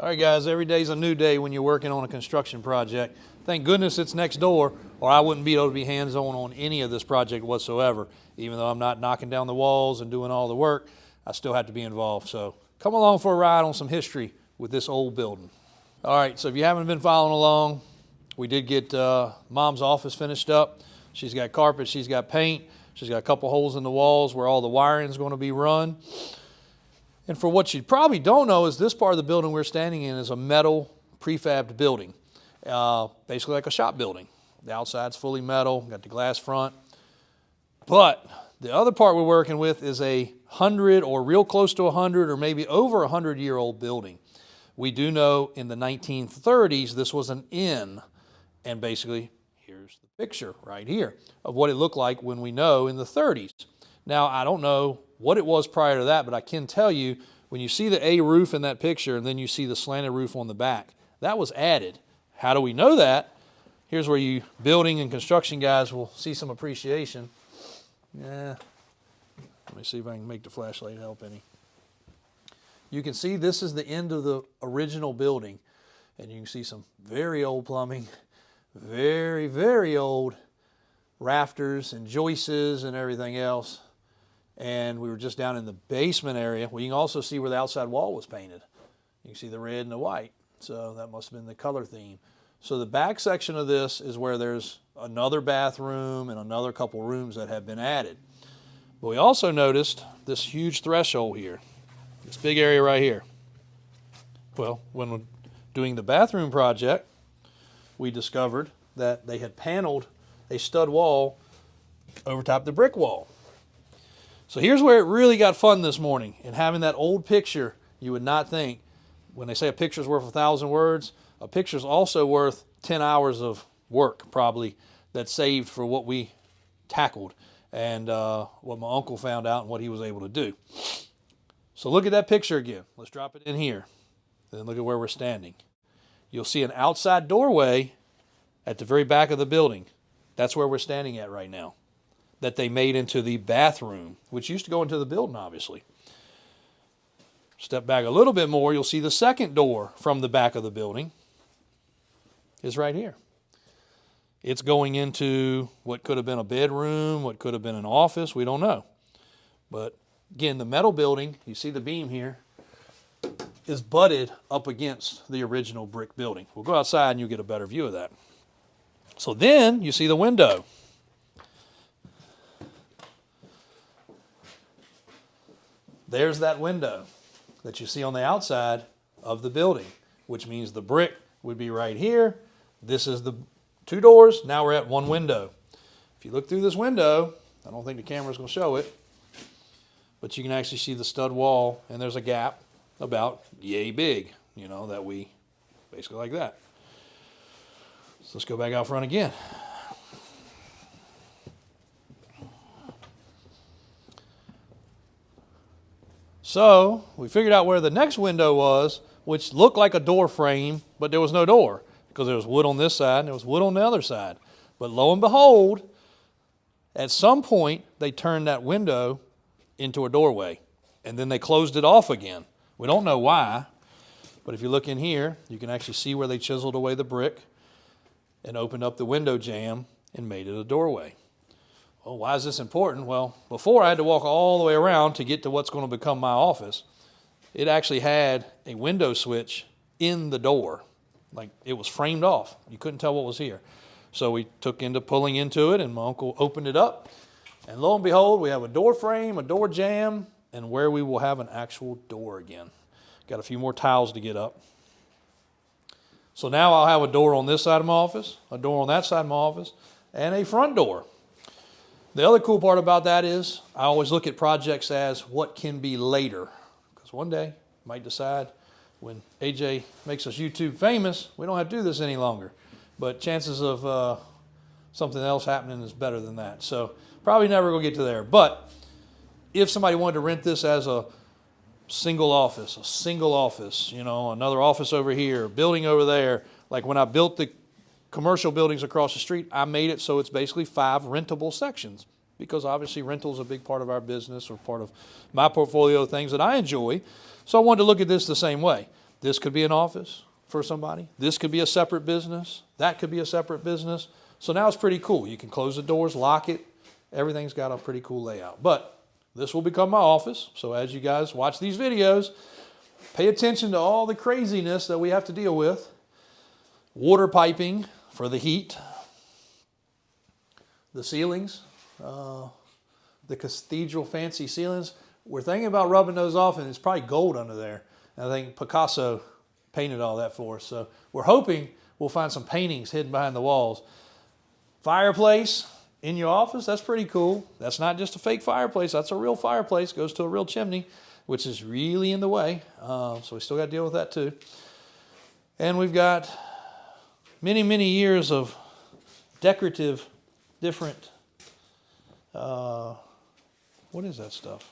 All right, guys, every day's a new day when you're working on a construction project. Thank goodness it's next door, or I wouldn't be able to be hands-on on any of this project whatsoever. Even though I'm not knocking down the walls and doing all the work, I still have to be involved. So come along for a ride on some history with this old building. All right, so if you haven't been following along, we did get Mom's office finished up. She's got carpet, she's got paint, she's got a couple holes in the walls where all the wiring is going to be run. And for what you probably don't know is this part of the building we're standing in is a metal prefabbed building, basically like a shop building. The outside's fully metal, got the glass front. But the other part we're working with is a 100 or real close to 100 or maybe over 100-year-old building. We do know in the 1930s this was an inn, and basically here's the picture right here of what it looked like when we know in the 30s. Now, I don't know what it was prior to that, but I can tell you when you see the A roof in that picture and then you see the slanted roof on the back, that was added. How do we know that? Here's where you building and construction guys will see some appreciation. Yeah, let me see if I can make the flashlight help any. You can see this is the end of the original building, and you can see some very old plumbing, very, very old rafters and joists and everything else. And we were just down in the basement area. Well, you can also see where the outside wall was painted. You can see the red and the white. So that must have been the color theme. So the back section of this is where there's another bathroom and another couple rooms that have been added. But we also noticed this huge threshold here, this big area right here. Well, when we're doing the bathroom project, we discovered that they had paneled a stud wall over top the brick wall. So here's where it really got fun this morning. And having that old picture, you would not think, when they say a picture's worth 1,000 words, a picture's also worth 10 hours of work, probably, that's saved for what we tackled and what my uncle found out and what he was able to do. So look at that picture again. Let's drop it in here. And then look at where we're standing. You'll see an outside doorway at the very back of the building. That's where we're standing at right now, that they made into the bathroom, which used to go into the building, obviously. Step back a little bit more, you'll see the second door from the back of the building is right here. It's going into what could have been a bedroom, what could have been an office, we don't know. But again, the metal building, you see the beam here, is butted up against the original brick building. We'll go outside and you'll get a better view of that. So then you see the window. There's that window that you see on the outside of the building, which means the brick would be right here. This is the two doors. Now we're at one window. If you look through this window, I don't think the camera's going to show it, but you can actually see the stud wall, and there's a gap about yay big, you know, that we basically like that. So let's go back out front again. So we figured out where the next window was, which looked like a door frame, but there was no door because there was wood on this side and there was wood on the other side. But lo and behold, at some point, they turned that window into a doorway, and then they closed it off again. We don't know why, but if you look in here, you can actually see where they chiseled away the brick and opened up the window jamb and made it a doorway. Well, why is this important? Well, before I had to walk all the way around to get to what's going to become my office. It actually had a window switch in the door. Like it was framed off. You couldn't tell what was here. So we took into pulling into it, and my uncle opened it up. And lo and behold, we have a door frame, a door jamb, and where we will have an actual door again. Got a few more tiles to get up. So now I'll have a door on this side of my office, a door on that side of my office, and a front door. The other cool part about that is I always look at projects as what can be later. Because one day I might decide when AJ makes us YouTube famous, we don't have to do this any longer. But chances of something else happening is better than that. So probably never going to get to there. But if somebody wanted to rent this as a single office, you know, another office over here, building over there, like when I built the commercial buildings across the street, I made it so it's basically 5 rentable sections because obviously rental is a big part of our business or part of my portfolio of things that I enjoy. So I wanted to look at this the same way. This could be an office for somebody. This could be a separate business. That could be a separate business. So now it's pretty cool. You can close the doors, lock it. Everything's got a pretty cool layout. But this will become my office. So as you guys watch these videos, pay attention to all the craziness that we have to deal with. Water piping for the heat. The ceilings, the cathedral fancy ceilings. We're thinking about rubbing those off, and it's probably gold under there. And I think Picasso painted all that for us. So we're hoping we'll find some paintings hidden behind the walls. Fireplace in your office, that's pretty cool. That's not just a fake fireplace. That's a real fireplace. Goes to a real chimney, which is really in the way. So we still got to deal with that too. And we've got many, many years of decorative, different, what is that stuff?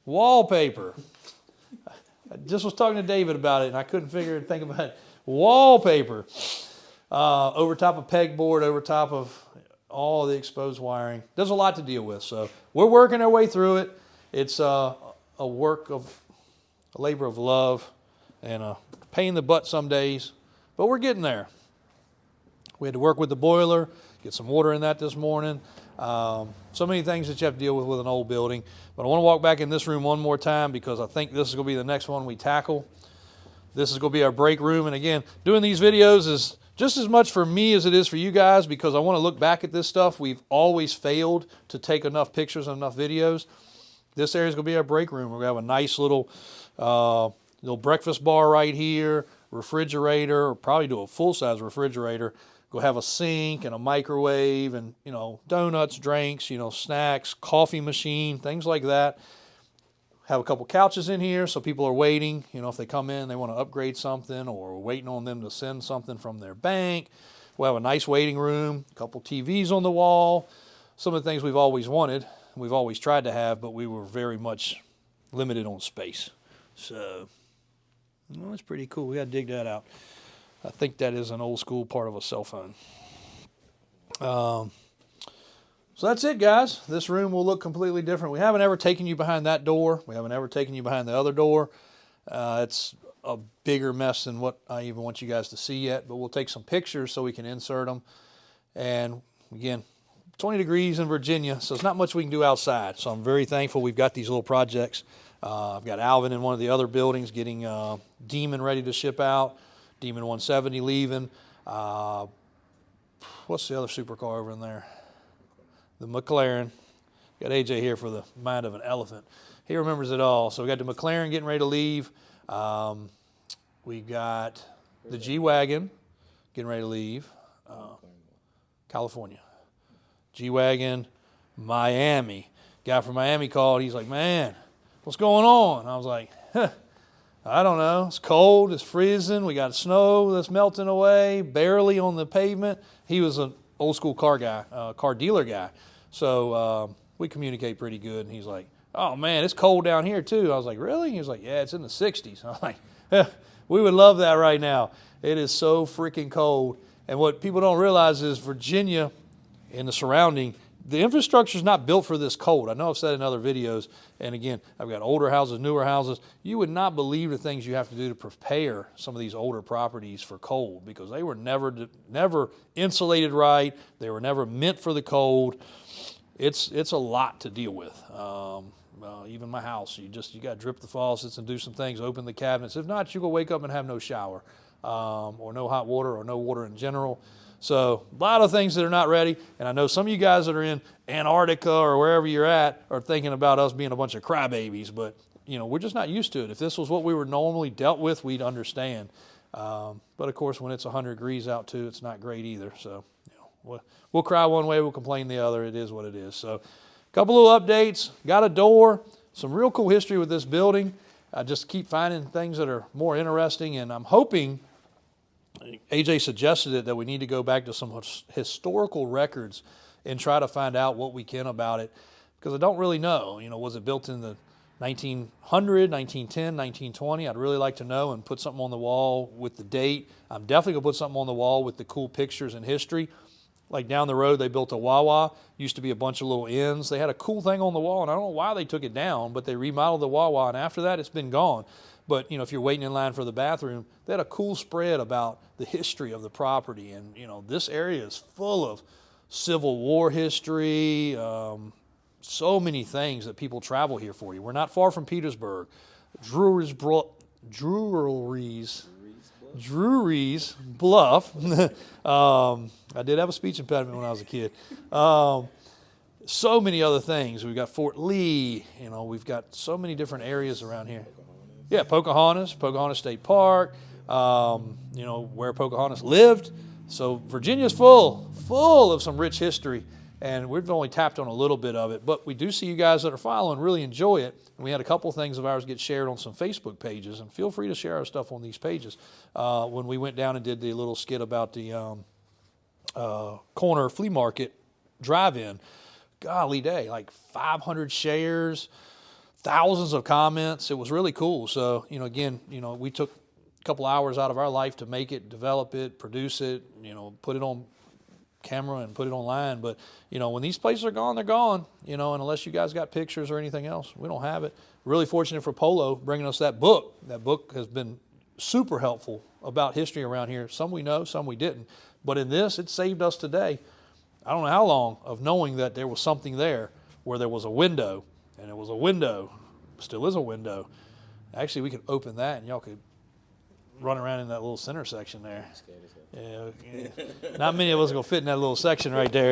Wallpaper. I just was talking to David about it, and I couldn't think about it. Wallpaper. Over top of pegboard, over top of all the exposed wiring. There's a lot to deal with, so we're working our way through it. It's a labor of love, and a pain in the butt some days, but we're getting there. We had to work with the boiler, get some water in that this morning. So many things that you have to deal with an old building. But I want to walk back in this room one more time because I think this is going to be the next one we tackle. This is going to be our break room. And again, doing these videos is just as much for me as it is for you guys because I want to look back at this stuff. We've always failed to take enough pictures and enough videos. This area is going to be our break room. We're going to have a nice little breakfast bar right here, refrigerator, or probably do a full-size refrigerator. Go have a sink and a microwave and, donuts, drinks, snacks, coffee machine, things like that. Have a couple couches in here so people are waiting. If they come in, they want to upgrade something or we're waiting on them to send something from their bank. We'll have a nice waiting room, a couple TVs on the wall. Some of the things we've always wanted, we've always tried to have, but we were very much limited on space. So, that's pretty cool. We got to dig that out. I think that is an old school part of a cell phone. So that's it, guys. This room will look completely different. We haven't ever taken you behind that door. We haven't ever taken you behind the other door. It's a bigger mess than what I even want you guys to see yet, but we'll take some pictures so we can insert them. And again, 20 degrees in Virginia, so it's not much we can do outside. So I'm very thankful we've got these little projects. I've got Alvin in one of the other buildings getting Demon ready to ship out. Demon 170 leaving. What's the other supercar over in there? The McLaren. Got AJ here for the mind of an elephant. He remembers it all. So we got the McLaren getting ready to leave. We got the G-Wagon getting ready to leave. California. G-Wagon, Miami. Guy from Miami called. He's like, man, what's going on? I was like, I don't know. It's cold. It's freezing. We got snow that's melting away, barely on the pavement. He was an old school car guy, car dealer guy. So we communicate pretty good. And he's like, oh, man, it's cold down here, too. I was like, really? He was like, yeah, it's in the 60s. I was like, we would love that right now. It is so freaking cold. And what people don't realize is Virginia and the surrounding, the infrastructure is not built for this cold. I know I've said in other videos, and again, I've got older houses, newer houses. You would not believe the things you have to do to prepare some of these older properties for cold because they were never insulated right. They were never meant for the cold. It's a lot to deal with. Even my house, you got to drip the faucets and do some things, open the cabinets. If not, you're going to wake up and have no shower or no hot water or no water in general. So a lot of things that are not ready, and I know some of you guys that are in Antarctica or wherever you're at are thinking about us being a bunch of crybabies, but we're just not used to it. If this was what we were normally dealt with, we'd understand. But of course, when it's 100 degrees out too, it's not great either. So we'll cry one way, we'll complain the other. It is what it is. So a couple little updates. Got a door. Some real cool history with this building. I just keep finding things that are more interesting, and I'm hoping. AJ suggested it that we need to go back to some historical records and try to find out what we can about it because I don't really know. Was it built in the 1900, 1910, 1920? I'd really like to know and put something on the wall with the date. I'm definitely going to put something on the wall with the cool pictures and history. Like down the road, they built a Wawa. Used to be a bunch of little inns. They had a cool thing on the wall, and I don't know why they took it down, but they remodeled the Wawa, and after that, it's been gone. But, you know, if you're waiting in line for the bathroom, they had a cool spread about the history of the property. And, you know, this area is full of Civil War history, so many things that people travel here for. We're not far from Petersburg. Drury's Bluff. I did have a speech impediment when I was a kid. So many other things. We've got Fort Lee. You know, we've got so many different areas around here. Yeah, Pocahontas State Park. You know, where Pocahontas lived. So Virginia's full of some rich history, and we've only tapped on a little bit of it. But we do see you guys that are following really enjoy it. And we had a couple things of ours get shared on some Facebook pages, and feel free to share our stuff on these pages. When we went down and did the little skit about the corner flea market drive-in, golly day, like 500 shares, thousands of comments. It was really cool. So, you know, again, you know, we took a couple hours out of our life to make it, develop it, produce it, you know, put it on camera and put it online. But, you know, when these places are gone, they're gone, you know, and unless you guys got pictures or anything else, we don't have it. Really fortunate for Polo bringing us that book. That book has been super helpful about history around here. Some we know, some we didn't. But in this, it saved us today, I don't know how long, of knowing that there was something there where there was a window, and it was a window, still is a window. Actually, we could open that and y'all could run around in that little center section there. Yeah. Not many of us are going to fit in that little section right there.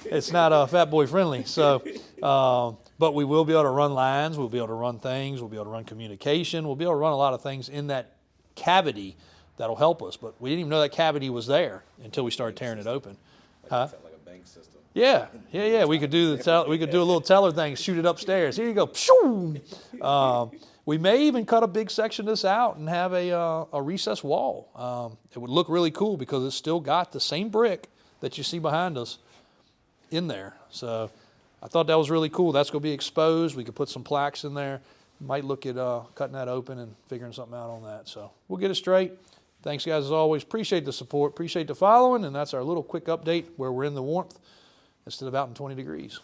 It's not fat boy friendly. So, but we will be able to run lines. We'll be able to run things. We'll be able to run communication. We'll be able to run a lot of things in that cavity that'll help us. But we didn't even know that cavity was there until we started tearing it open. Like a bank system. Yeah. We could do a little teller thing, shoot it upstairs. Here you go. We may even cut a big section of this out and have a recessed wall. It would look really cool because it's still got the same brick that you see behind us in there. So I thought that was really cool. That's going to be exposed. We could put some plaques in there. Might look at cutting that open and figuring something out on that. So we'll get it straight. Thanks, guys, as always. Appreciate the support. Appreciate the following. And that's our little quick update where we're in the warmth instead of out in 20 degrees.